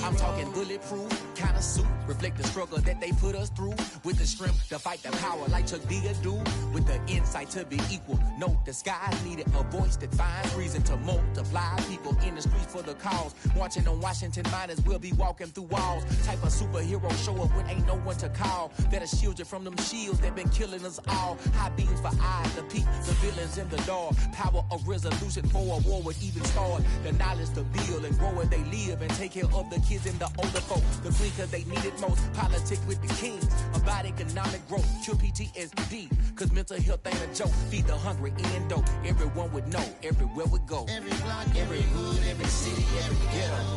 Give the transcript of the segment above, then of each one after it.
I'm talking bulletproof, kind of suit, reflect the struggle that they put us through. With the strength to fight the power like Chuck D do. With the insight to be equal. Note the skies needed a voice that finds reason to multiply. People in the streets for the cause. Marching on Washington miners will be walking through walls. Type of superhero show up when ain't no one to call. That'll shield you from them shields that been killing us all. High beams for eyes to peek the villains in the dark. Power of resolution for a war would even start. The knowledge to build and grow where they live and take care of the kids and the older folk. The queen cause they need it most. Politics with the kings. About economic growth. Cure PTSD. Cause mental health ain't a joke. Feed the hungry and dope. Everyone would know. Everywhere we go. Every block, every hood, every city, every ghetto.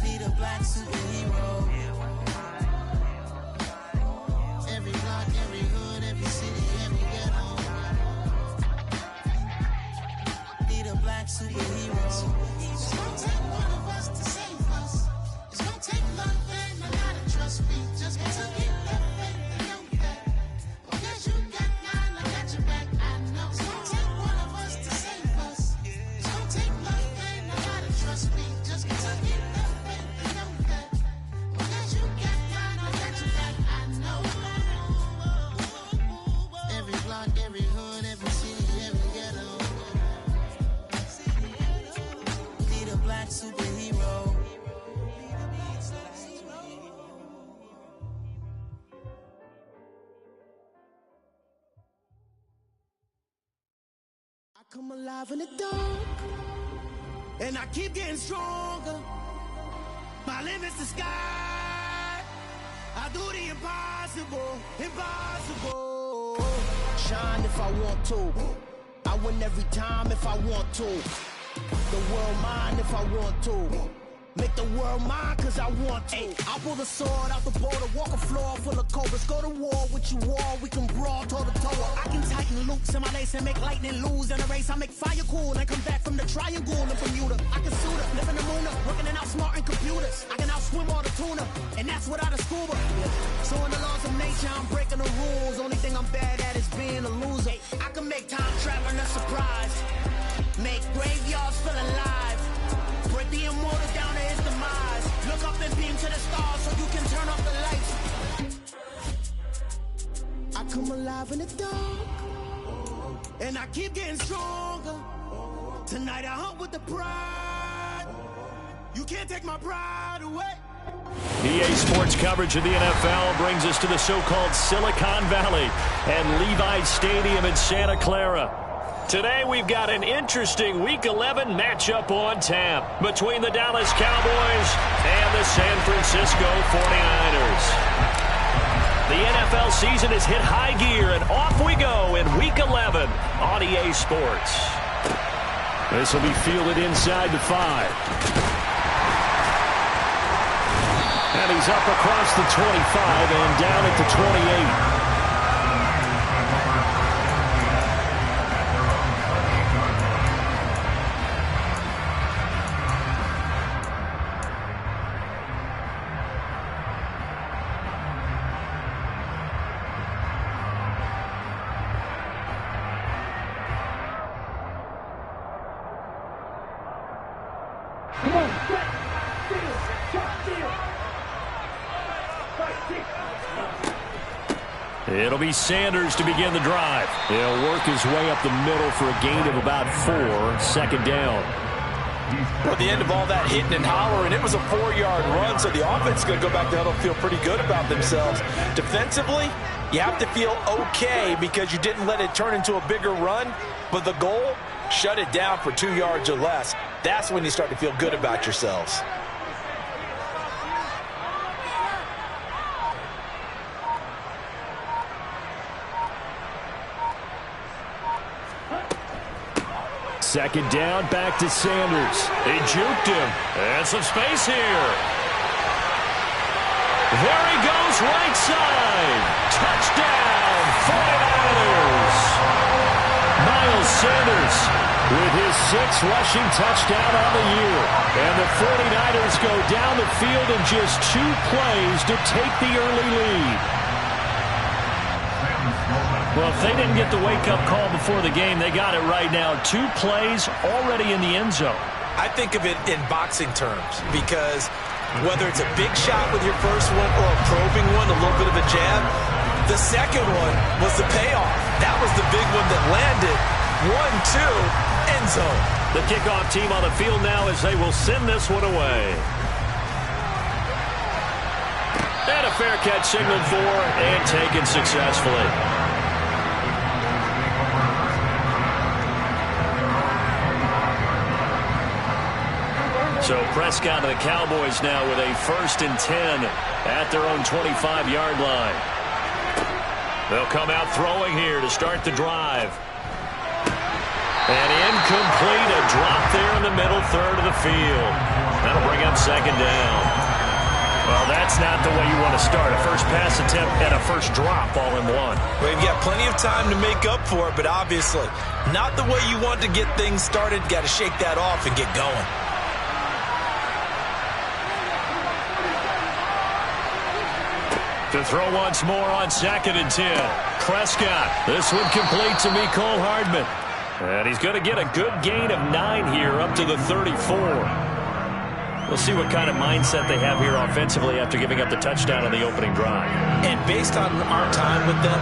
Be the black superhero. Every block, every hood, every city, every ghetto. Be the black superhero. It's gonna take one of us to save us. It's gonna take love and a lot of trust me. Just to get that faith and know that. Because you got mine, I got your back, I know. It's gonna take one of us to save us. It's gonna take love and a lot of trust me. Just to get that faith and know that. Because you got mine, I got your back, I know. Every block, every hood, every city, every ghetto. Be the black superhero. I come alive in the dark, and I keep getting stronger. My limit's the sky. I do the impossible, impossible. Shine if I want to. I win every time if I want to. The world mine if I want to. Make the world mine cause I want to. I'll pull the sword out the border, walk a floor full of cobras. Go to war with you all, we can brawl toe to toe. I can tighten loops in my lace and make lightning lose in a race. I make fire cool and come back from the triangle in Bermuda. I can suit up, live in the moon up, working and outsmarting computers. I can outswim all the tuna, and that's without a scuba. So in the laws of nature, I'm breaking the rules. Only thing I'm bad at is being a loser. I can make time traveling a surprise. Make graveyards feel alive. Break the immortal down to his demise. Look up and beam to the stars so you can turn off the lights. I come alive in the dark, and I keep getting stronger. Tonight I hunt with the pride. You can't take my pride away. EA Sports coverage of the NFL brings us to the so-called Silicon Valley and Levi's Stadium in Santa Clara. Today we've got an interesting Week 11 matchup on tap between the Dallas Cowboys and the San Francisco 49ers. The NFL season has hit high gear, and off we go in Week 11 on EA Sports. This will be fielded inside the 5. And he's up across the 25 and down at the 28. It'll be Sanders to begin the drive. He'll work his way up the middle for a gain of about 4, second down. At the end of all that hitting and hollering, it was a 4-yard run, so the offense is going to go back to huddle and feel pretty good about themselves. Defensively, you have to feel okay because you didn't let it turn into a bigger run, but the goal, shut it down for 2 yards or less. That's when you start to feel good about yourselves. Second down, back to Sanders. He juked him. And some space here. There he goes, right side. Touchdown, 49ers. Miles Sanders with his 6th rushing touchdown on the year. And the 49ers go down the field in just 2 plays to take the early lead. Well, if they didn't get the wake-up call before the game, they got it right now. 2 plays already in the end zone. I think of it in boxing terms because whether it's a big shot with your first one or a probing one, a little bit of a jab, the second one was the payoff. That was the big one that landed. 1-2, end zone. The kickoff team on the field now as they will send this one away. And a fair catch signaled for and taken successfully. So Prescott and the Cowboys now with a 1st and 10 at their own 25-yard line. They'll come out throwing here to start the drive. And incomplete, a drop there in the middle third of the field. That'll bring up 2nd down. Well, that's not the way you want to start. A first pass attempt and a first drop all in one. Well, you've got plenty of time to make up for it, but obviously not the way you want to get things started. Got to shake that off and get going. To throw once more on 2nd and 10. Prescott. This one complete to Mecole Hardman. And he's going to get a good gain of 9 here up to the 34. We'll see what kind of mindset they have here offensively after giving up the touchdown on the opening drive. And based on our time with them,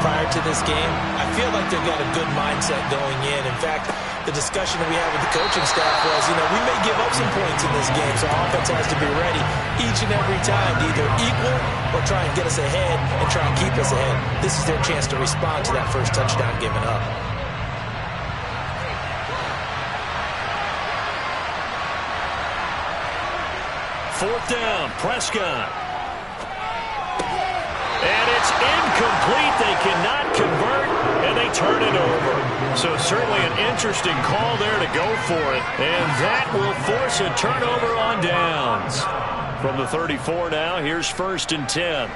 prior to this game, I feel like they've got a good mindset going in. In fact, the discussion that we had with the coaching staff was, we may give up some points in this game, so our offense has to be ready each and every time to either equal or try and get us ahead and try and keep us ahead. This is their chance to respond to that first touchdown given up. Fourth down, Prescott. And it's incomplete. They cannot convert, and they turn it over. So certainly an interesting call there to go for it. And that will force a turnover on downs. From the 34 now, here's 1st and 10.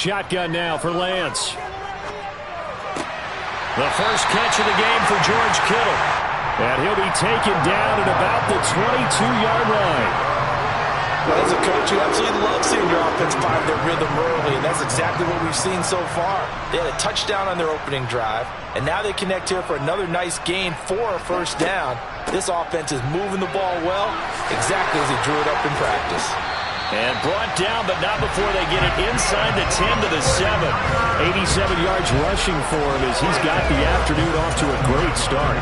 Shotgun now for Lance. The first catch of the game for George Kittle. And he'll be taken down at about the 22-yard line. Well, as a coach, you absolutely love seeing your offense find their rhythm early, and that's exactly what we've seen so far. They had a touchdown on their opening drive, and now they connect here for another nice gain for a first down. This offense is moving the ball well, exactly as he drew it up in practice. And brought down, but not before they get it inside the 10 to the 7. 87 yards rushing for him as he's got the afternoon off to a great start.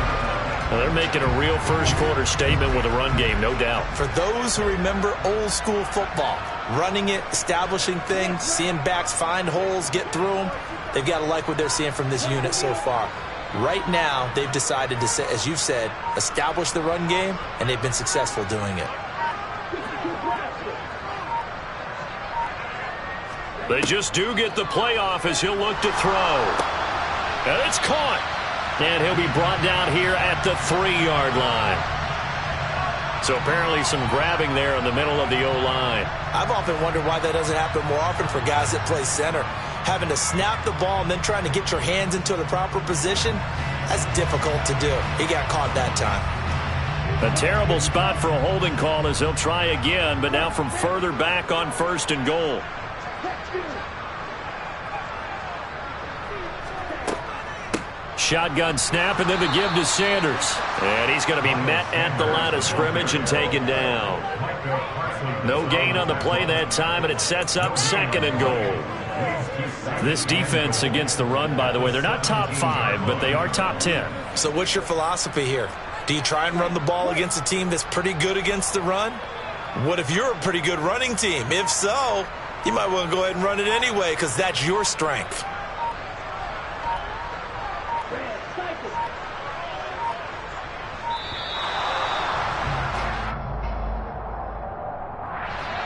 Well, they're making a real first-quarter statement with a run game, no doubt. For those who remember old-school football, running it, establishing things, seeing backs find holes, get through them, they've got to like what they're seeing from this unit so far. Right now, they've decided to, as you've said, establish the run game, and they've been successful doing it. They just do get the playoff as he'll look to throw. And it's caught. And he'll be brought down here at the 3-yard line. So apparently some grabbing there in the middle of the O-line. I've often wondered why that doesn't happen more often for guys that play center. Having to snap the ball and then trying to get your hands into the proper position, that's difficult to do. He got caught that time. A terrible spot for a holding call as he'll try again, but now from further back on 1st and goal. Shotgun snap, and then the give to Sanders. And he's going to be met at the line of scrimmage and taken down. No gain on the play that time, and it sets up 2nd and goal. This defense against the run, by the way, they're not top 5, but they are top 10. So what's your philosophy here? Do you try and run the ball against a team that's pretty good against the run? What if you're a pretty good running team? If so, you might want to go ahead and run it anyway because that's your strength.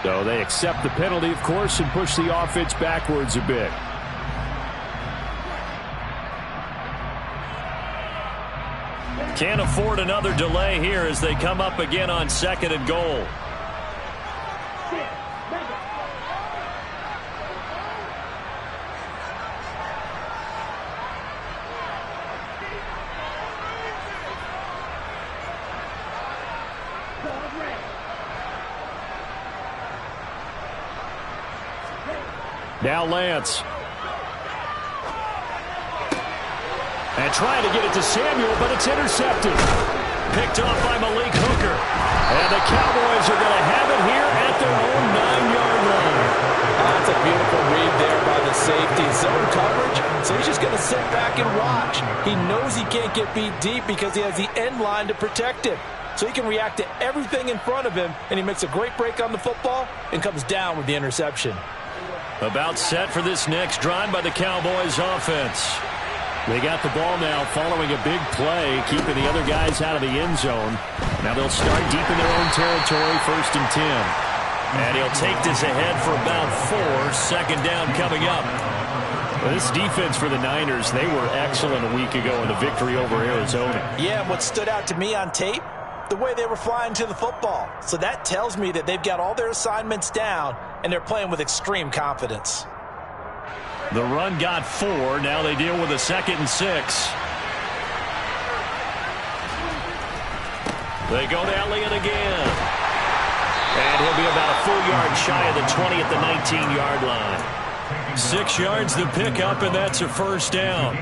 So they accept the penalty, of course, and push the offense backwards a bit. Can't afford another delay here as they come up again on 2nd and goal. Now Lance. And trying to get it to Samuel, but it's intercepted. Picked off by Malik Hooker. And the Cowboys are going to have it here at their own 9-yard line. That's a beautiful read there by the safety. Zone coverage, so he's just going to sit back and watch. He knows he can't get beat deep because he has the end line to protect him. So he can react to everything in front of him, and he makes a great break on the football and comes down with the interception. About set for this next drive by the Cowboys offense. They got the ball now following a big play, keeping the other guys out of the end zone. Now they'll start deep in their own territory, 1st and 10. And he'll take this ahead for about 4, second down coming up. Well, this defense for the Niners, they were excellent a week ago in the victory over Arizona. Yeah, and what stood out to me on tape, the way they were flying to the football. So that tells me that they've got all their assignments down, and they're playing with extreme confidence. The run got 4. Now they deal with a 2nd and 6. They go to Elliott again. And he'll be about a full yard shy of the 20 at the 19-yard line. 6 yards the pickup, and that's a first down.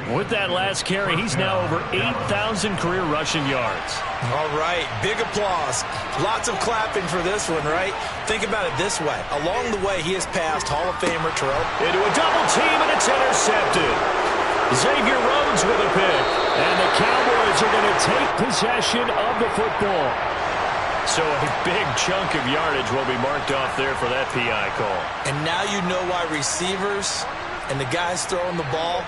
With that last carry, he's now over 8,000 career rushing yards. All right, big applause. Lots of clapping for this one, right? Think about it this way. Along the way, he has passed Hall of Famer Terrell into a double team, and it's intercepted. Xavier Rhodes with a pick. And the Cowboys are going to take possession of the football. So a big chunk of yardage will be marked off there for that PI call. And now you know why receivers and the guys throwing the ball,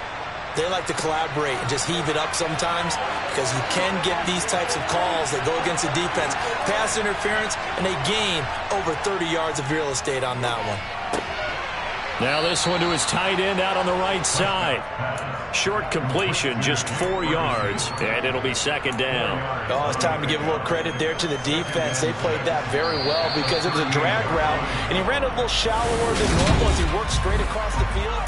they like to collaborate and just heave it up sometimes, because you can get these types of calls that go against the defense. Pass interference, and they gain over 30 yards of real estate on that one. Now this one to his tight end out on the right side. Short completion, just 4 yards, and it'll be second down. Oh, it's time to give a little credit there to the defense. They played that very well because it was a drag route, and he ran a little shallower than normal as he worked straight across the field.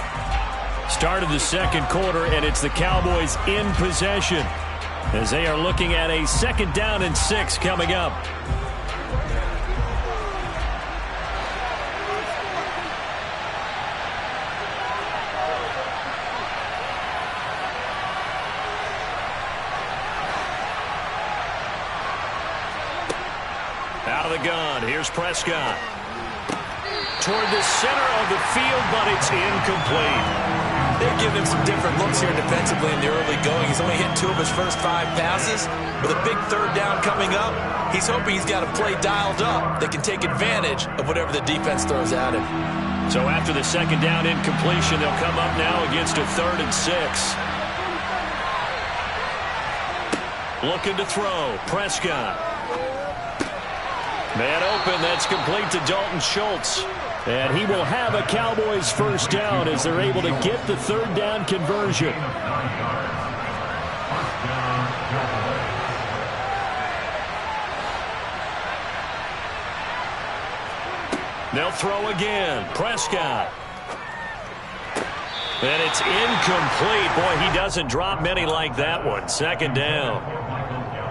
Start of the second quarter, and it's the Cowboys in possession as they are looking at a 2nd down and 6 coming up. Out of the gun, here's Prescott. Toward the center of the field, but it's incomplete. They're giving him some different looks here defensively in the early going. He's only hit 2 of his first 5 passes. With a big 3rd down coming up, he's hoping he's got a play dialed up that can take advantage of whatever the defense throws at him. So after the 2nd down incompletion, they'll come up now against a 3rd and 6. Looking to throw, Prescott. Man open, that's complete to Dalton Schultz. And he will have a Cowboys first down as they're able to get the 3rd down conversion. They'll throw again. Prescott. And it's incomplete. Boy, he doesn't drop many like that one. 2nd down.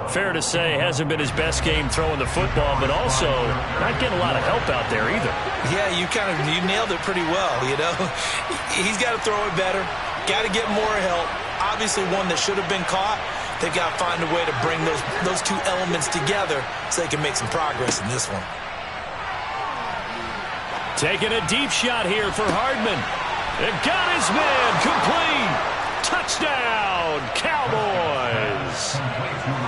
Fair to say, hasn't been his best game throwing the football, but also not getting a lot of help out there either. Yeah, you nailed it pretty well, you know. He's got to throw it better, got to get more help. Obviously one that should have been caught. They've got to find a way to bring those 2 elements together so they can make some progress in this one. Taking a deep shot here for Hardman. And got his man complete. Touchdown, Cowboys.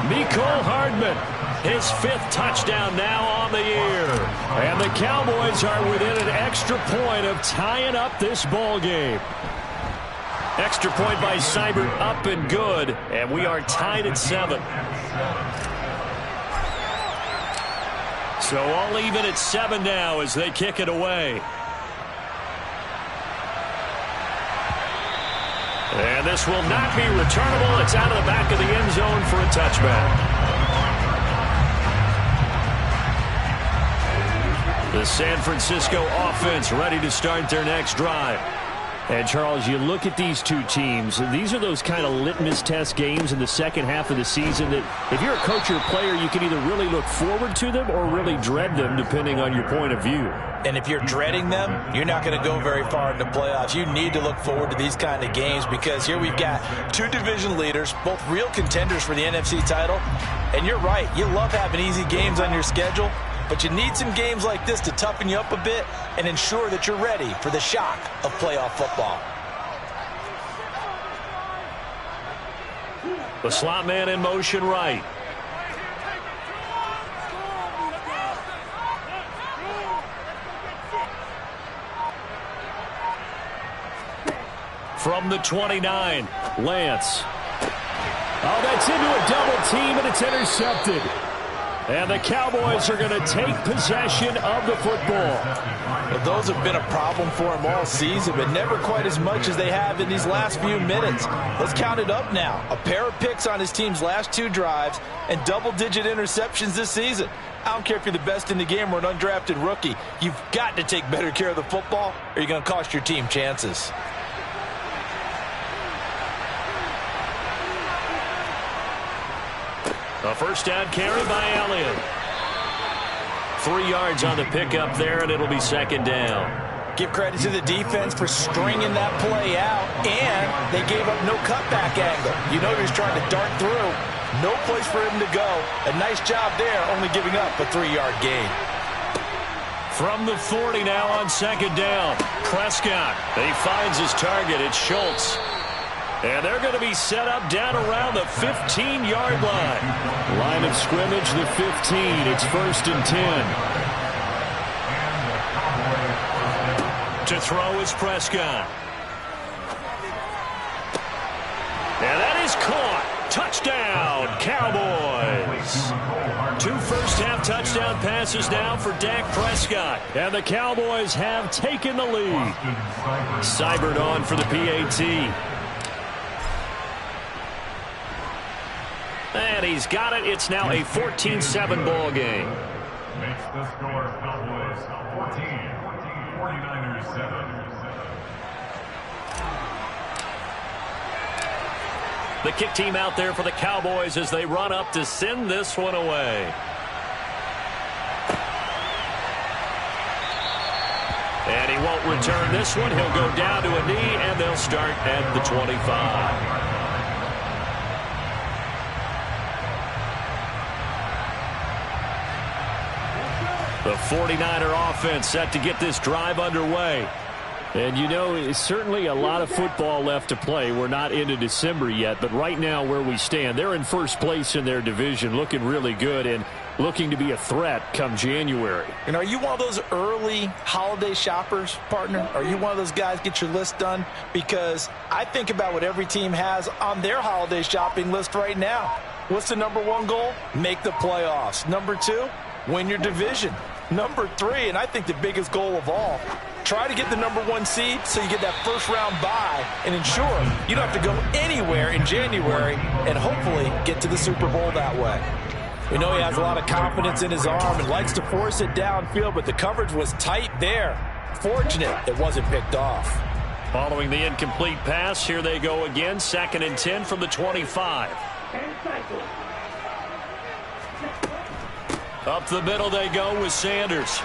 Mecole Hardman, his 5th touchdown now on the year. And the Cowboys are within an extra point of tying up this ball game. Extra point by Seibert up and good, and we are tied at 7. So all even at 7 now as they kick it away. And this will not be returnable. It's out of the back of the end zone for a touchback. The San Francisco offense ready to start their next drive. And, Charles, you look at these two teams, these are those kind of litmus test games in the second half of the season that if you're a coach or a player, you can either really look forward to them or really dread them, depending on your point of view. And if you're dreading them, you're not going to go very far in the playoffs. You need to look forward to these kind of games because here we've got two division leaders, both real contenders for the NFC title. And you're right, you love having easy games on your schedule, but you need some games like this to toughen you up a bit and ensure that you're ready for the shock of playoff football. The slot man in motion right. From the 29, Lance. Oh, that's into a double team, and it's intercepted. And the Cowboys are going to take possession of the football. Well, those have been a problem for them all season, but never quite as much as they have in these last few minutes. Let's count it up now. A pair of picks on his team's last two drives and double-digit interceptions this season. I don't care if you're the best in the game or an undrafted rookie. You've got to take better care of the football or you're going to cost your team chances. A first down carry by Elliott. 3 yards on the pickup there, and it'll be second down. Give credit to the defense for stringing that play out, and they gave up no cutback angle. You know he was trying to dart through. No place for him to go. A nice job there, only giving up a 3-yard gain. From the 40 now on second down. Prescott. He finds his target. It's Schultz. And they're going to be set up down around the 15-yard line. Line of scrimmage, the 15. It's first and 10. To throw is Prescott. And that is caught. Touchdown, Cowboys. 2 first-half touchdown passes now for Dak Prescott. And the Cowboys have taken the lead. Seibert on for the PAT. And he's got it. It's now a 14-7 ball game. Makes the score Cowboys 14, 49ers 7. The kick team out there for the Cowboys as they run up to send this one away. And he won't return this one. He'll go down to a knee, and they'll start at the 25. The 49er offense set to get this drive underway. And, you know, it's certainly a lot of football left to play. We're not into December yet, but right now where we stand, they're in first place in their division, looking really good and looking to be a threat come January. And are you one of those early holiday shoppers, partner? Are you one of those guys get your list done? Because I think about what every team has on their holiday shopping list right now. What's the number 1 goal? Make the playoffs. Number 2, win your division. Number 3, and I think the biggest goal of all, try to get the number 1 seed so you get that first-round bye and ensure you don't have to go anywhere in January and hopefully get to the Super Bowl that way. We know he has a lot of confidence in his arm and likes to force it downfield, but the coverage was tight there. Fortunate it wasn't picked off. Following the incomplete pass, here they go again, 2nd and 10 from the 25. Up the middle they go with Sanders.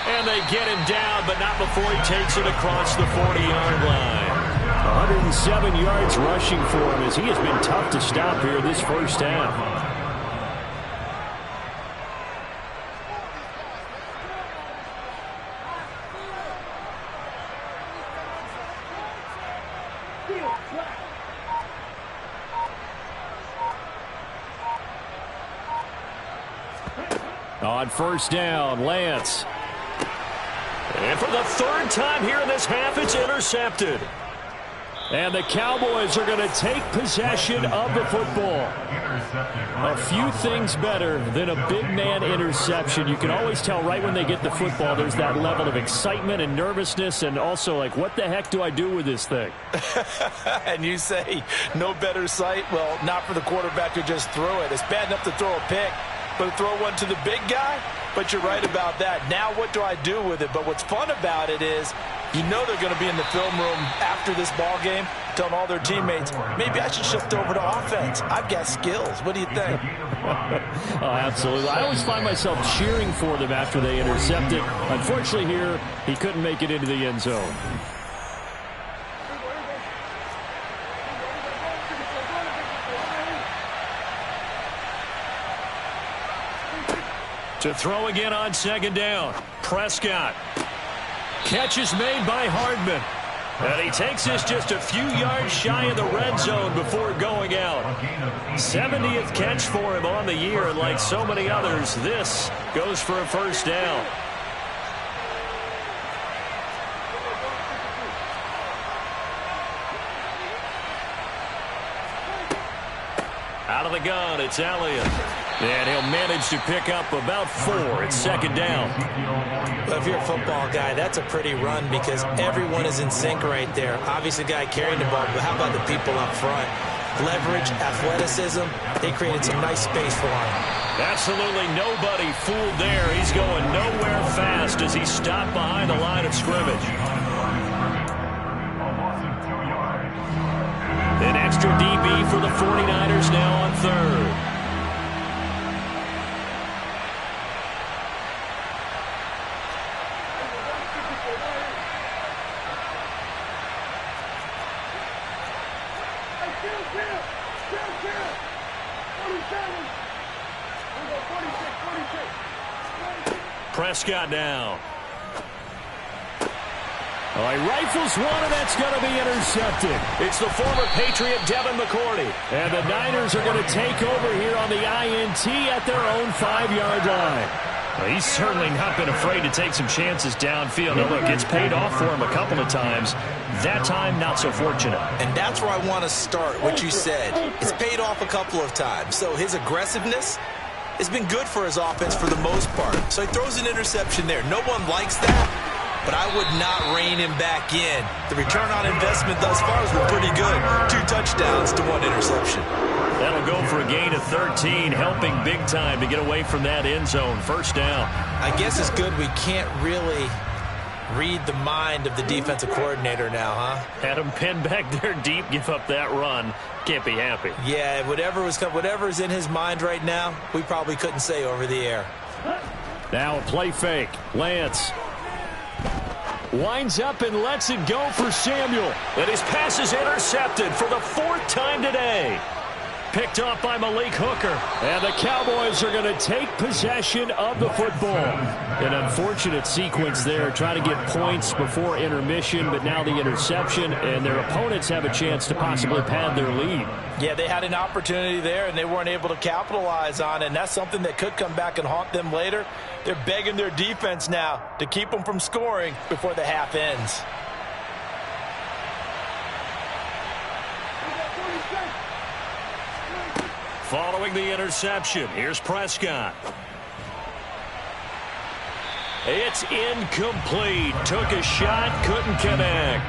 And they get him down, but not before he takes it across the 40-yard line. 107 yards rushing for him as he has been tough to stop here this first half. On first down, Lance. And for the 3rd time here in this half, it's intercepted. And the Cowboys are going to take possession of the football. A few things better than a big man interception. You can always tell right when they get the football, there's that level of excitement and nervousness and also like, what the heck do I do with this thing? And you say no better sight? Well, not for the quarterback to just throw it. It's bad enough to throw a pick, but to throw one to the big guy, but you're right about that. Now what do I do with it? But what's fun about it is you know they're going to be in the film room after this ball game telling all their teammates, maybe I should shift over to offense. I've got skills. What do you think? Oh, absolutely. I always find myself cheering for them after they intercept it. Unfortunately here, he couldn't make it into the end zone. To throw again on second down. Prescott. Catch is made by Hardman. And he takes this just a few yards shy of the red zone before going out. 70th catch for him on the year, and like so many others, this goes for a first down. Out of the gun, it's Elliott. And he'll manage to pick up about 4. It's second down. Well, if you're a football guy, that's a pretty run because everyone is in sync right there. Obviously, the guy carrying the ball, but how about the people up front? Leverage, athleticism, they created some nice space for him. Absolutely nobody fooled there. He's going nowhere fast as he stopped behind the line of scrimmage. An extra DB for the 49ers now on third. Prescott now. Oh, he rifles one, and that's going to be intercepted. It's the former Patriot Devin McCourty. And the Niners are going to take over here on the INT at their own 5-yard line. Well, he's certainly not been afraid to take some chances downfield. Now, look, it's paid off for him a couple of times. That time, not so fortunate. And that's where I want to start, what you said. It's paid off a couple of times. So his aggressiveness has been good for his offense for the most part. So he throws an interception there. No one likes that, but I would not rein him back in. The return on investment thus far has been pretty good. 2 touchdowns to 1 interception. That'll go for a gain of 13, helping big time to get away from that end zone. First down. I guess it's good we can't really read the mind of the defensive coordinator now, huh? Had him pinned back there deep, give up that run. Can't be happy. Yeah, whatever's in his mind right now, we probably couldn't say over the air. Now a play fake. Lance winds up and lets it go for Samuel. And his pass is intercepted for the 4th time today. Picked off by Malik Hooker. And the Cowboys are going to take possession of the football. An unfortunate sequence there, trying to get points before intermission, but now the interception, and their opponents have a chance to possibly pad their lead. Yeah, they had an opportunity there, and they weren't able to capitalize on it, and that's something that could come back and haunt them later. They're begging their defense now to keep them from scoring before the half ends. Following the interception, here's Prescott. It's incomplete. Took a shot, couldn't connect.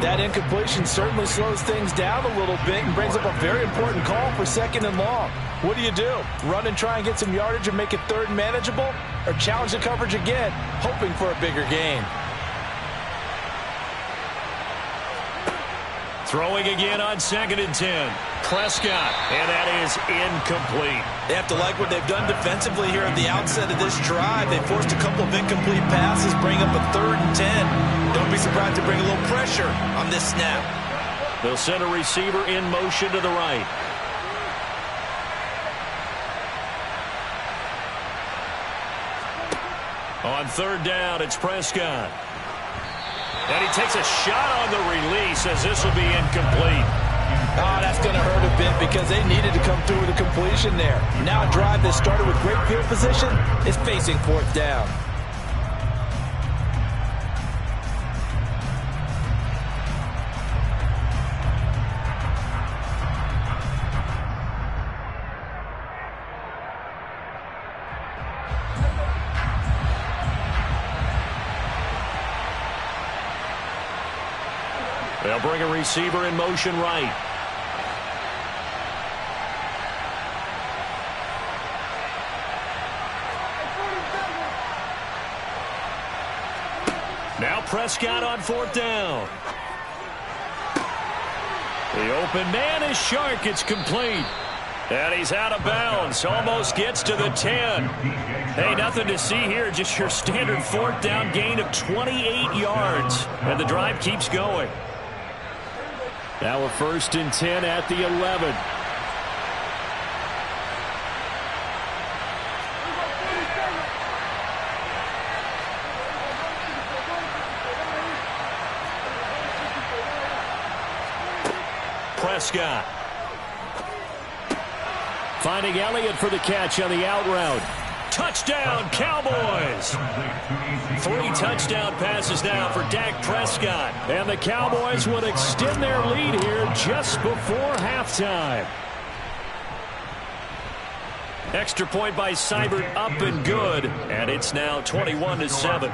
That incompletion certainly slows things down a little bit and brings up a very important call for 2nd and long. What do you do? Run and try and get some yardage and make it 3rd and manageable? Or challenge the coverage again, hoping for a bigger gain? Throwing again on 2nd and 10. Prescott, and that is incomplete. They have to like what they've done defensively here at the outset of this drive. They forced a couple of incomplete passes, bring up a 3rd and 10. Don't be surprised to bring a little pressure on this snap. They'll send a receiver in motion to the right. On 3rd down, it's Prescott. And he takes a shot on the release as this will be incomplete. Oh, that's going to hurt a bit because they needed to come through with a completion there. Now a drive that started with great field position is facing 4th down. They'll bring a receiver in motion right. Now Prescott on 4th down. The open man is Shark. It's complete. And he's out of bounds. Almost gets to the 10. Hey, nothing to see here. Just your standard 4th down gain of 28 yards. And the drive keeps going. Now a 1st and 10 at the 11. Prescott. Finding Elliott for the catch on the out route. Touchdown, Cowboys! 3 touchdown passes now for Dak Prescott. And the Cowboys would extend their lead here just before halftime. Extra point by Seibert up and good. And it's now 21-7.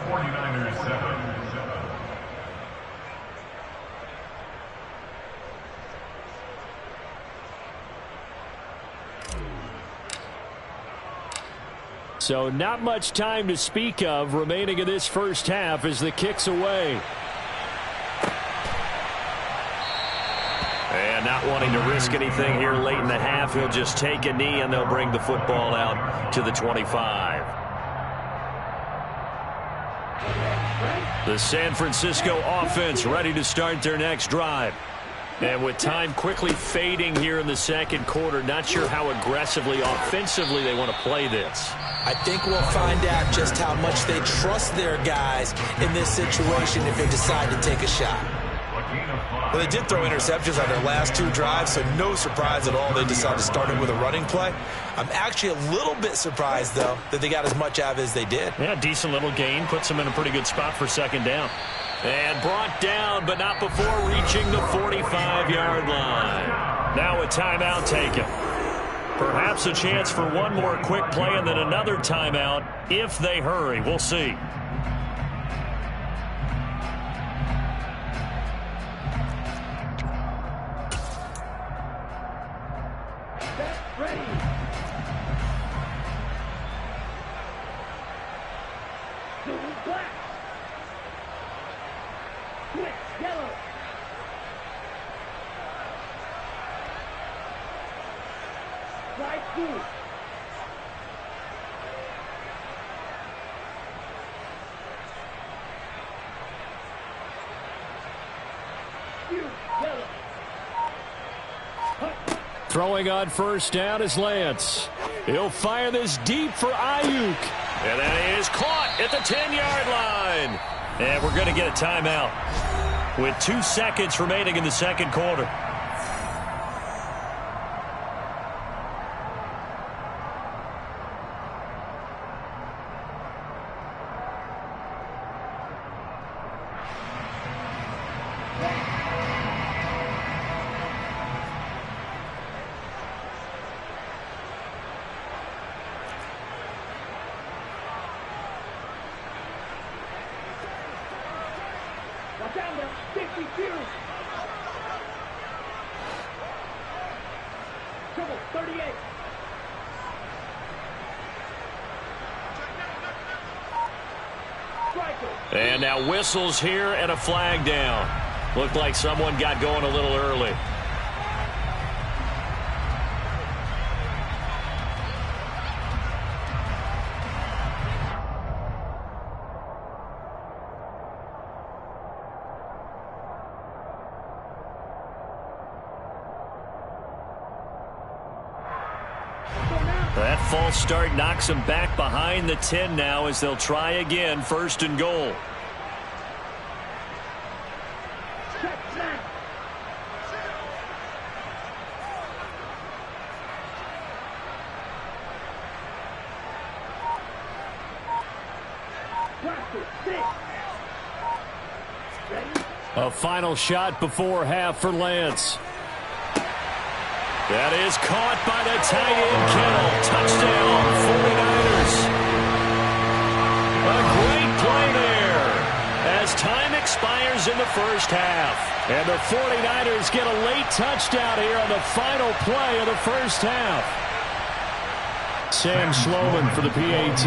49ers 7. So not much time to speak of remaining in this first half as the kick's away. And not wanting to risk anything here late in the half, he'll just take a knee and they'll bring the football out to the 25. The San Francisco offense ready to start their next drive. And with time quickly fading here in the second quarter, not sure how aggressively, offensively they want to play this. I think we'll find out just how much they trust their guys in this situation if they decide to take a shot. Well, they did throw interceptions on their last 2 drives, so no surprise at all they decided to start it with a running play. I'm actually a little bit surprised, though, that they got as much out of it as they did. Yeah, decent little gain. Puts them in a pretty good spot for 2nd down. And brought down, but not before reaching the 45-yard line. Now a timeout taken. Perhaps a chance for one more quick play and then another timeout if they hurry. We'll see. Throwing on 1st down is Lance. He'll fire this deep for Ayuk. And that is caught at the 10-yard line. And we're going to get a timeout with 2 seconds remaining in the second quarter. And now whistles here and a flag down. Looked like someone got going a little early. That false start knocks them back behind the 10 now as they'll try again, 1st and goal. A final shot before half for Lance. That is caught by the tight end, Kittle. Touchdown, 49ers. A great play there as time expires in the first half. And the 49ers get a late touchdown here on the final play of the first half. Sam Sloman for the PAT.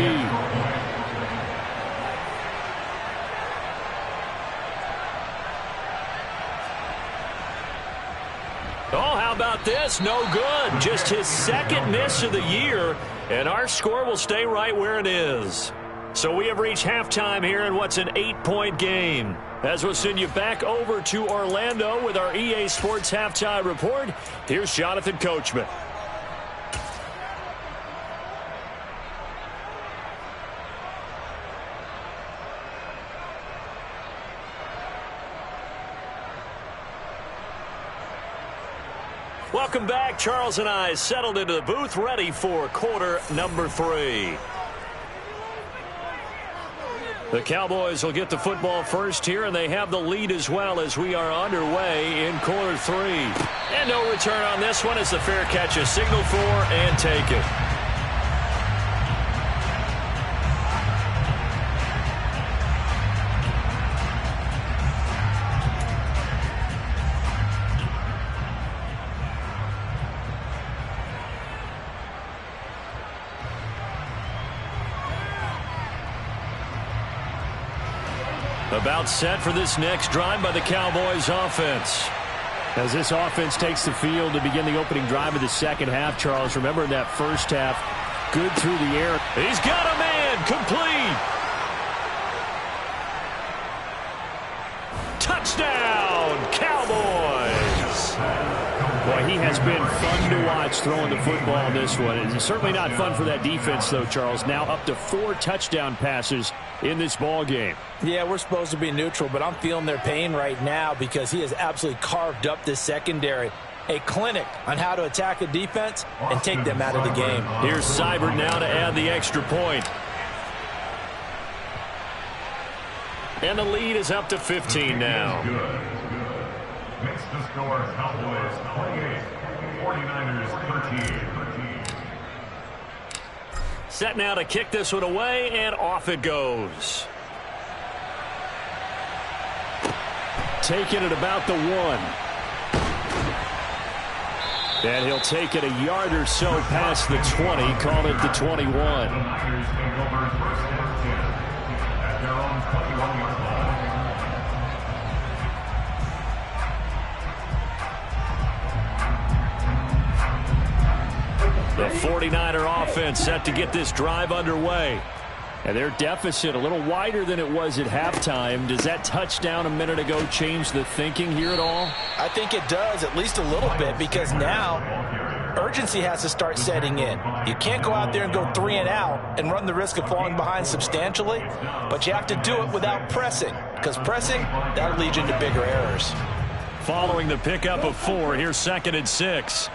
about this? No good. Just his second miss of the year, and our score will stay right where it is. So we have reached halftime here in what's an 8-point game. As we'll send you back over to Orlando with our EA Sports Halftime Report, here's Jonathan Coachman. Welcome back. Charles and I settled into the booth, ready for quarter number 3. The Cowboys will get the football first here, and they have the lead as well as we are underway in quarter 3. And no return on this one as the fair catch is signaled for and taken. About set for this next drive by the Cowboys offense. As this offense takes the field to begin the opening drive of the second half, Charles, remember in that first half, good through the air. He's got a man, complete. Touchdown, Cowboys. Boy, he has been fun to watch throwing the football in this one. It's certainly not fun for that defense, though, Charles. Now up to 4 touchdown passes in this ball game. Yeah, we're supposed to be neutral, but I'm feeling their pain right now because he has absolutely carved up this secondary. A clinic on how to attack a defense and take them out of the game. Here's Seibert now to add the extra point. And the lead is up to 15 now. Makes the score Cowboys 28, 49ers 13. Set now to kick this one away, and off it goes. Taking it about the 1. And he'll take it a yard or so past the 20, call it the 21. The Niners take over first and 10 at their own 21-yard line. The 49er offense set to get this drive underway. And their deficit a little wider than it was at halftime. Does that touchdown a minute ago change the thinking here at all? I think it does, at least a little bit, because now urgency has to start setting in. You can't go out there and go 3 and out and run the risk of falling behind substantially, but you have to do it without pressing, because pressing, that'll lead you into bigger errors. Following the pickup of 4, here's 2nd and 6.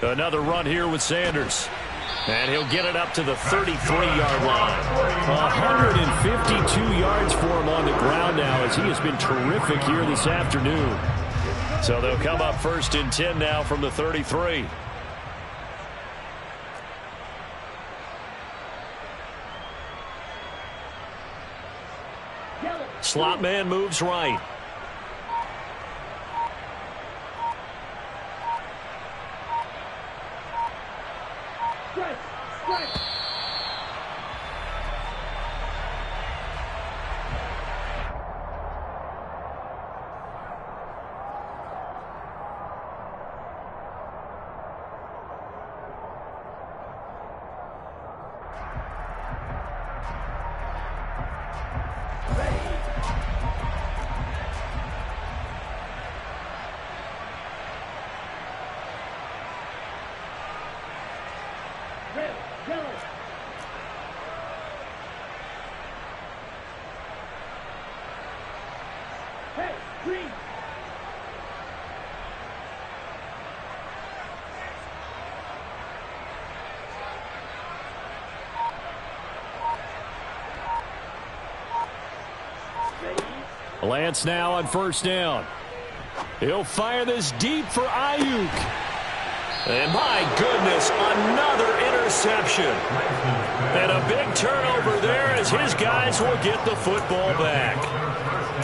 Another run here with Sanders. And he'll get it up to the 33-yard line. 152 yards for him on the ground now as he has been terrific here this afternoon. So they'll come up 1st and 10 now from the 33. Slot man moves right. Lance now on 1st down. He'll fire this deep for Ayuk. And my goodness, another interception. And a big turnover there as his guys will get the football back.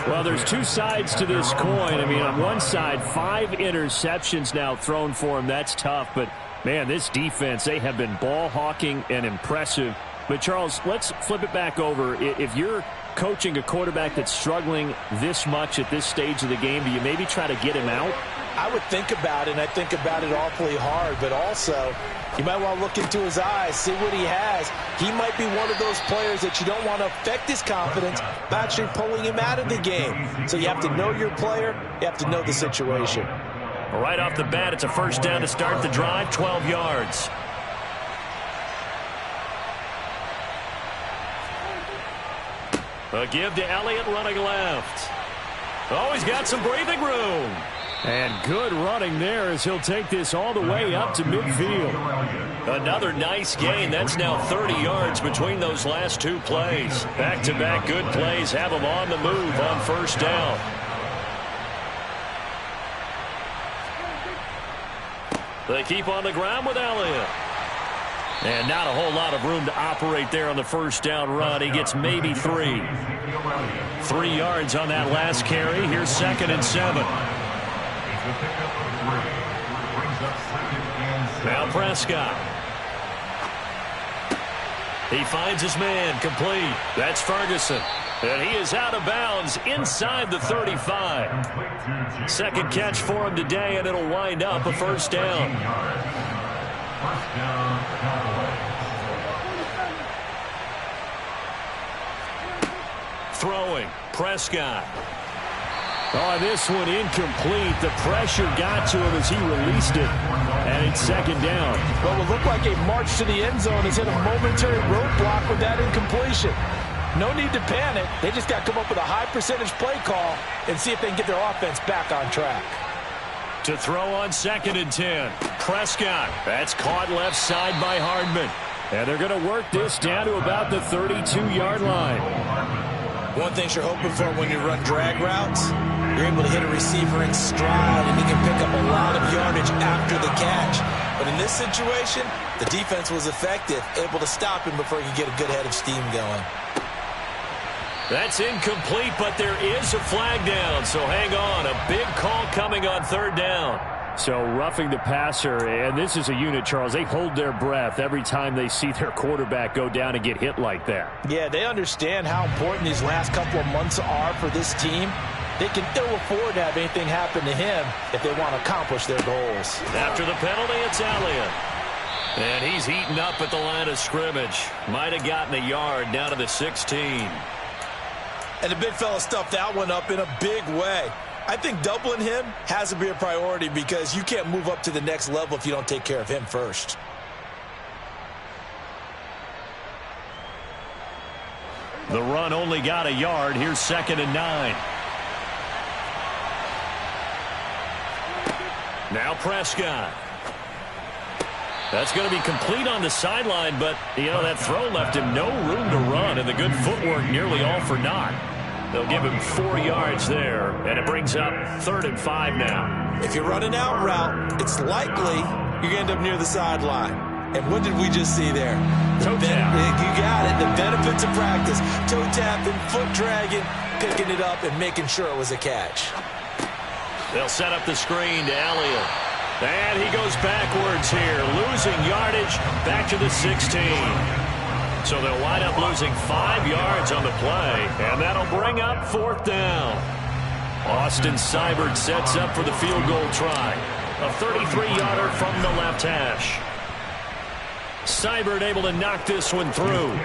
Well, there's 2 sides to this coin. I mean, on one side, 5 interceptions now thrown for him. That's tough. But, man, this defense, they have been ball hawking and impressive. But, Charles, let's flip it back over. If you're coaching a quarterback that's struggling this much at this stage of the game, do you maybe try to get him out? I would think about it, and I think about it awfully hard, but also you might want to look into his eyes, see what he has. He might be one of those players that you don't want to affect his confidence by actually pulling him out of the game. So you have to know your player. You have to know the situation. Right off the bat, it's a first down to start the drive, 12 yards. A give to Elliott running left. Oh, he's got some breathing room. And good running there as he'll take this all the way up to midfield. Another nice gain. That's now 30 yards between those last two plays. Back-to-back good plays have him on the move on first down. They keep on the ground with Elliott. And not a whole lot of room to operate there on the first down run. He gets maybe 3. 3 yards on that last carry. Here's 2nd and 7. Now Prescott. He finds his man complete. That's Ferguson. And he is out of bounds inside the 35. Second catch for him today, and it'll wind up a first down. Throwing, Prescott. Oh, this one incomplete. The pressure got to him as he released it. And it's 2nd down. What would look like a march to the end zone has hit a momentary roadblock with that incompletion. No need to panic. They just got to come up with a high percentage play call and see if they can get their offense back on track. To throw on 2nd and 10. Prescott. That's caught left side by Hardman. And they're going to work this down to about the 32-yard line. One thing you're hoping for when you run drag routes, you're able to hit a receiver in stride, and he can pick up a lot of yardage after the catch. But in this situation, the defense was effective, able to stop him before he could get a good head of steam going. That's incomplete, but there is a flag down, so hang on. A big call coming on 3rd down. So roughing the passer, and this is a unit, Charles. They hold their breath every time they see their quarterback go down and get hit like that. Yeah, they understand how important these last couple of months are for this team. They can ill afford to have anything happen to him if they want to accomplish their goals. After the penalty, it's Elliott. And he's eaten up at the line of scrimmage. Might have gotten a yard down to the 16. And the big fella stuffed that one up in a big way. I think doubling him has to be a priority because you can't move up to the next level if you don't take care of him first. The run only got a yard. Here's 2nd and 9. Now Prescott. That's going to be complete on the sideline, but, you know, that throw left him no room to run, and the good footwork nearly all for naught. They'll give him 4 yards there, and it brings up 3rd and 5 now. If you're running out route, it's likely you're going to end up near the sideline. And what did we just see there? Toe tap. You got it. The benefits of practice. Toe tapping, foot dragging, picking it up, and making sure it was a catch. They'll set up the screen to Elliott. And he goes backwards here, losing yardage back to the 16. So they'll wind up losing 5 yards on the play, and that'll bring up 4th down. Austin Seibert sets up for the field goal try. A 33-yarder from the left hash. Seibert able to knock this one through.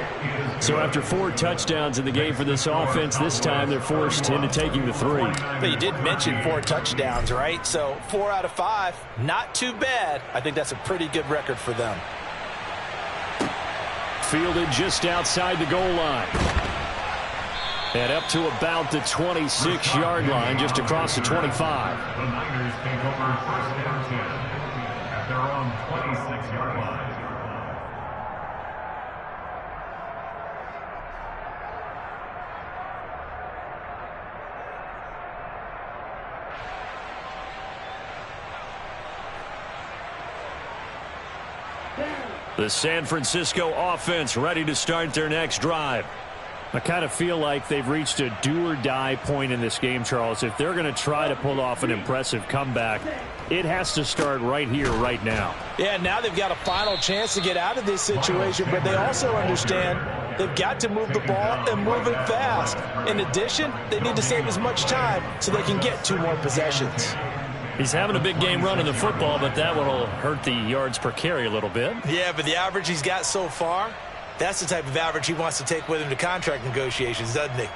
So after 4 touchdowns in the game for this offense, this time they're forced into taking the 3. But you did mention 4 touchdowns, right? So 4 out of 5, not too bad. I think that's a pretty good record for them. Fielded just outside the goal line. And up to about the 26-yard line, just across the 25. The Niners take over 1st and 10 at their own 26-yard line. The San Francisco offense ready to start their next drive. I kind of feel like they've reached a do-or-die point in this game, Charles. If they're going to try to pull off an impressive comeback, it has to start right here, right now. Yeah, now they've got a final chance to get out of this situation, but they also understand they've got to move the ball and move it fast. In addition, they need to save as much time so they can get 2 more possessions. He's having a big game running the football, but that one will hurt the yards per carry a little bit. Yeah, but the average he's got so far, that's the type of average he wants to take with him to contract negotiations, doesn't he?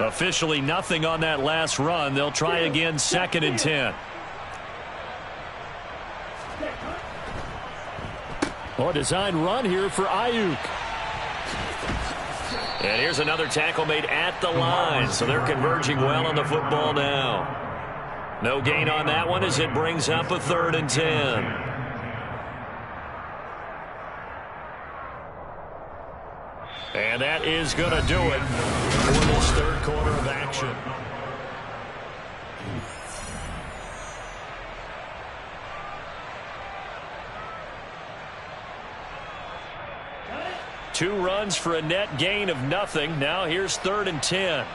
Officially nothing on that last run. They'll try again, 2nd and 10. Oh, design run here for Ayuk. And here's another tackle made at the line. So they're converging well on the football now. No gain on that one as it brings up a 3rd and 10. And that is going to do it for this 3rd quarter of action. Two runs for a net gain of nothing. Now here's 3rd and 10.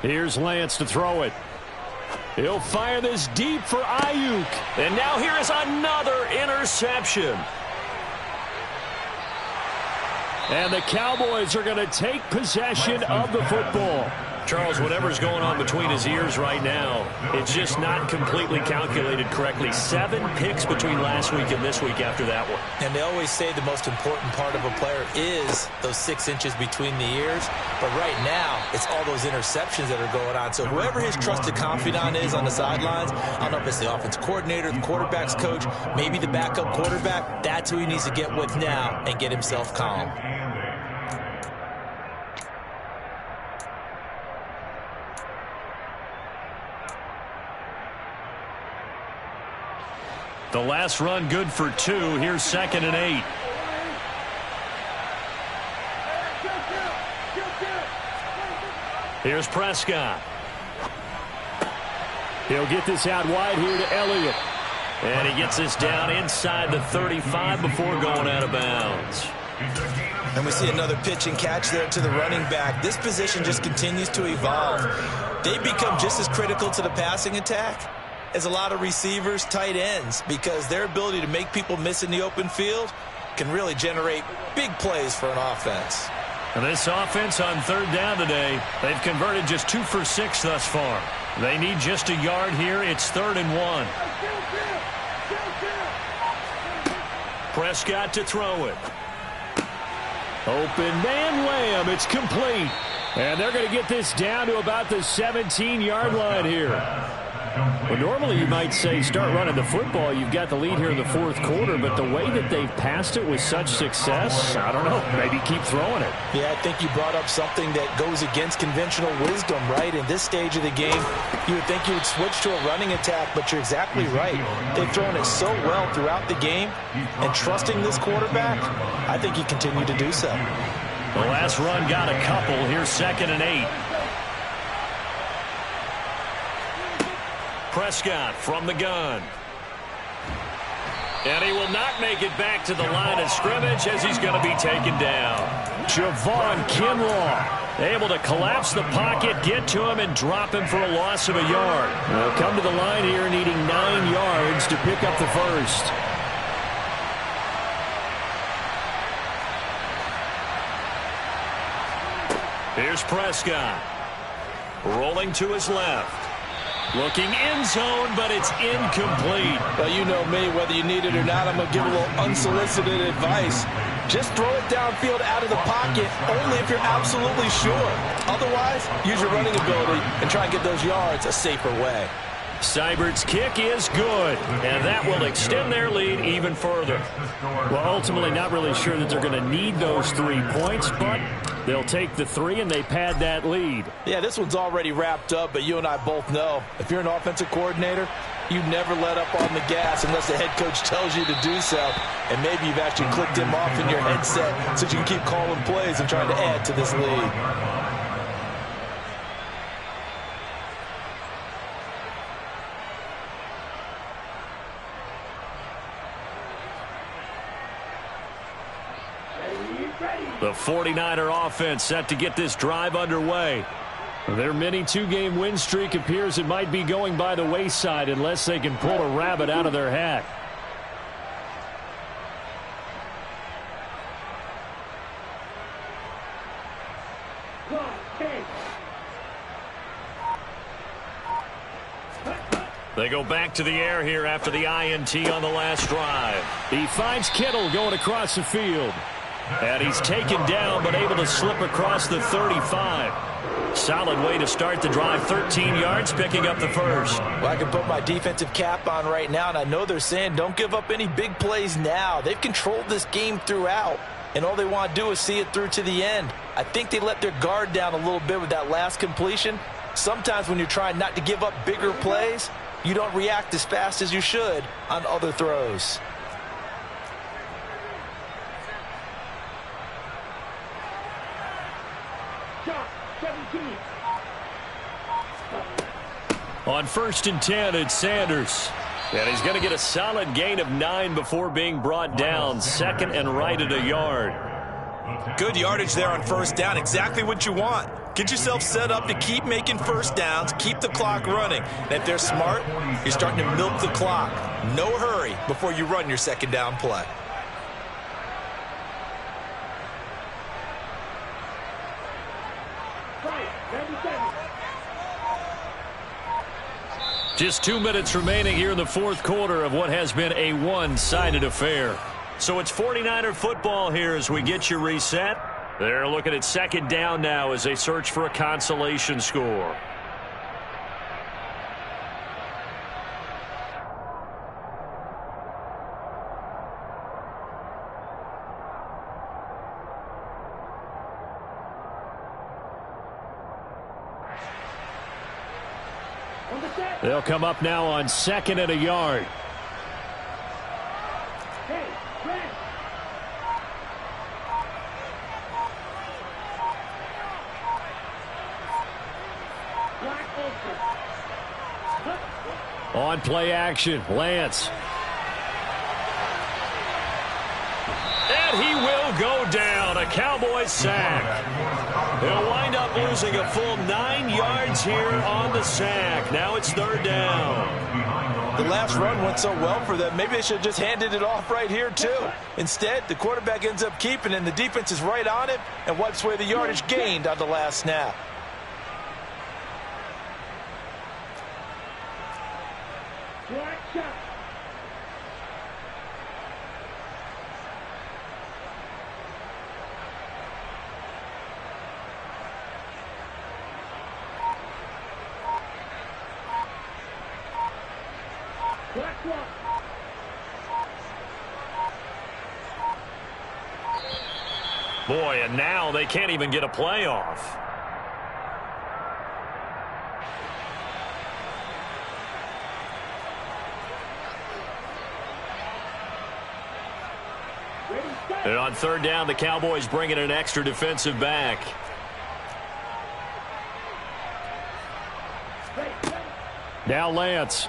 Here's Lance to throw it. He'll fire this deep for Ayuk. And now here is another interception. And the Cowboys are going to take possession of the football. Charles, whatever's going on between his ears right now, it's just not completely calculated correctly. 7 picks between last week and this week after that one. And they always say the most important part of a player is those 6 inches between the ears. But right now, it's all those interceptions that are going on. So whoever his trusted confidant is on the sidelines, I don't know if it's the offense coordinator, the quarterback's coach, maybe the backup quarterback, that's who he needs to get with now and get himself calm. The last run good for 2. Here's 2nd and 8. Here's Prescott. He'll get this out wide here to Elliott. And he gets this down inside the 35 before going out of bounds. And we see another pitch and catch there to the running back. This position just continues to evolve. They become just as critical to the passing attack as a lot of receivers, tight ends, because their ability to make people miss in the open field can really generate big plays for an offense. And this offense on 3rd down today, they've converted just 2 for 6 thus far. They need just a yard here. It's 3rd and 1. Prescott to throw it. Open man Lamb. It's complete. And they're going to get this down to about the 17-yard line here. Well, normally you might say start running the football. You've got the lead here in the 4th quarter, but the way that they've passed it with such success, I don't know, maybe keep throwing it. Yeah, I think you brought up something that goes against conventional wisdom, right? In this stage of the game, you would think you would switch to a running attack, but you're exactly right. They've thrown it so well throughout the game, and trusting this quarterback, I think you continue to do so. The last run got a couple. Here's 2nd and 8. Prescott from the gun. And he will not make it back to the line of scrimmage as he's going to be taken down. Javon Kinlaw able to collapse the pocket, get to him, and drop him for a loss of a yard. They'll come to the line here needing 9 yards to pick up the first. Here's Prescott. Rolling to his left. Looking end zone, but it's incomplete. Well, you know me, whether you need it or not, I'm going to give a little unsolicited advice. Just throw it downfield out of the pocket, only if you're absolutely sure. Otherwise, use your running ability and try and get those yards a safer way. Seibert's kick is good, and that will extend their lead even further. Well, ultimately, not really sure that they're going to need those 3 points, but they'll take the 3 and they pad that lead. Yeah, this one's already wrapped up, but you and I both know if you're an offensive coordinator, you never let up on the gas unless the head coach tells you to do so. And maybe you've actually clicked him off in your headset so you can keep calling plays and trying to add to this lead. The 49er offense set to get this drive underway. Their mini two-game win streak appears it might be going by the wayside unless they can pull a rabbit out of their hat. They go back to the air here after the INT on the last drive. He finds Kittle going across the field. And he's taken down but able to slip across the 35. Solid way to start the drive. 13 yards, picking up the first. Well, I can put my defensive cap on right now, and I know they're saying don't give up any big plays now. They've controlled this game throughout, and all they want to do is see it through to the end. I think they let their guard down a little bit with that last completion. Sometimes when you're trying not to give up bigger plays, you don't react as fast as you should on other throws. On 1st and 10, it's Sanders. And he's going to get a solid gain of 9 before being brought down. Second and right at a yard. Good yardage there on first down. Exactly what you want. Get yourself set up to keep making first downs, keep the clock running. And if they're smart, you're starting to milk the clock. No hurry before you run your second down play. Just 2 minutes remaining here in the fourth quarter of what has been a one-sided affair. So it's 49er football here as we get you reset. They're looking at second down now as they search for a consolation score. They'll come up now on second and a yard. On play action, Lance. And he will go down. A Cowboys sack. They'll wind up losing a full 9 yards here on the sack. Now it's third down. The last run went so well for them. Maybe they should have just handed it off right here, too. Instead, the quarterback ends up keeping it, and the defense is right on him and wipes away the yardage gained on the last snap. Boy, and now they can't even get a playoff. And on third down, the Cowboys bring in an extra defensive back. Now Lance.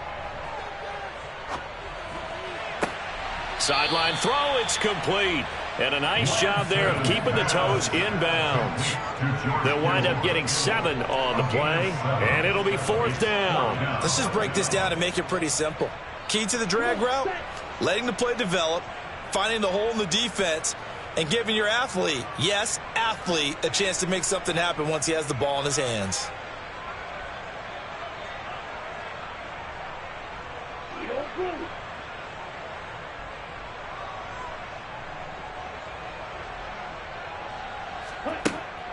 Sideline throw, it's complete. And a nice job there of keeping the toes inbounds. They'll wind up getting 7 on the play, and it'll be fourth down. Let's just break this down and make it pretty simple. Key to the drag route, letting the play develop, finding the hole in the defense, and giving your athlete, yes, athlete, a chance to make something happen once he has the ball in his hands.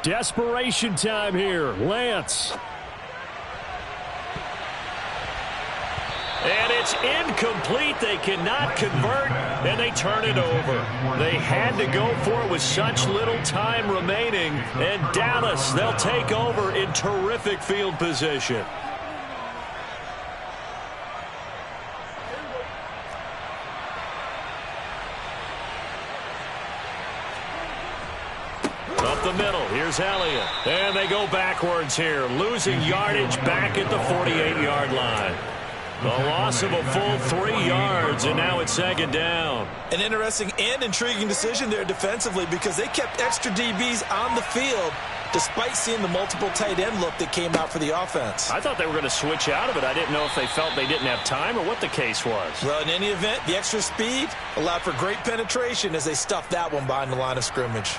Desperation time here. Lance. And it's incomplete. They cannot convert, and they turn it over. They had to go for it with such little time remaining. And Dallas, they'll take over in terrific field position. Up the middle, here's Elliott. And they go backwards here, losing yardage back at the 48-yard line. The loss of a full 3 yards, and now it's second down. An interesting and intriguing decision there defensively because they kept extra DBs on the field despite seeing the multiple tight end look that came out for the offense. I thought they were going to switch out of it. I didn't know if they felt they didn't have time or what the case was. Well, in any event, the extra speed allowed for great penetration as they stuffed that one behind the line of scrimmage.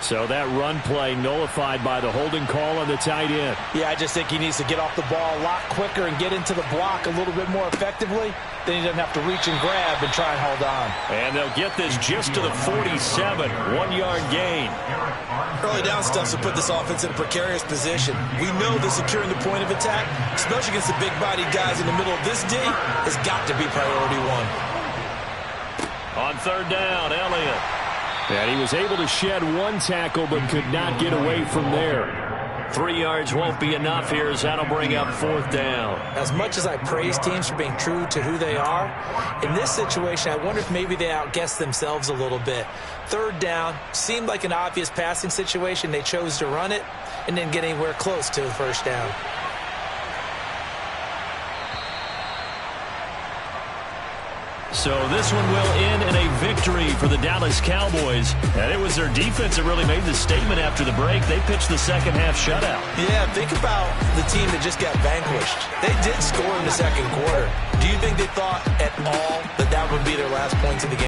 So that run play nullified by the holding call on the tight end. Yeah, I just think he needs to get off the ball a lot quicker and get into the block a little bit more effectively. Then he doesn't have to reach and grab and try and hold on. And they'll get this just to the 47, 1-yard gain. Early down stuff to put this offense in a precarious position. We know that securing the point of attack, especially against the big-bodied guys in the middle of this D, has got to be priority one. On third down, Elliott. And he was able to shed one tackle but could not get away from there. 3 yards won't be enough here as that'll bring up fourth down. As much as I praise teams for being true to who they are, in this situation, I wonder if maybe they outguessed themselves a little bit. Third down seemed like an obvious passing situation. They chose to run it and didn't get anywhere close to the first down. So this one will end in a victory for the Dallas Cowboys. And it was their defense that really made the statement after the break. They pitched the second half shutout. Yeah, think about the team that just got vanquished. They did score in the second quarter. Do you think they thought at all that that would be their last points of the game?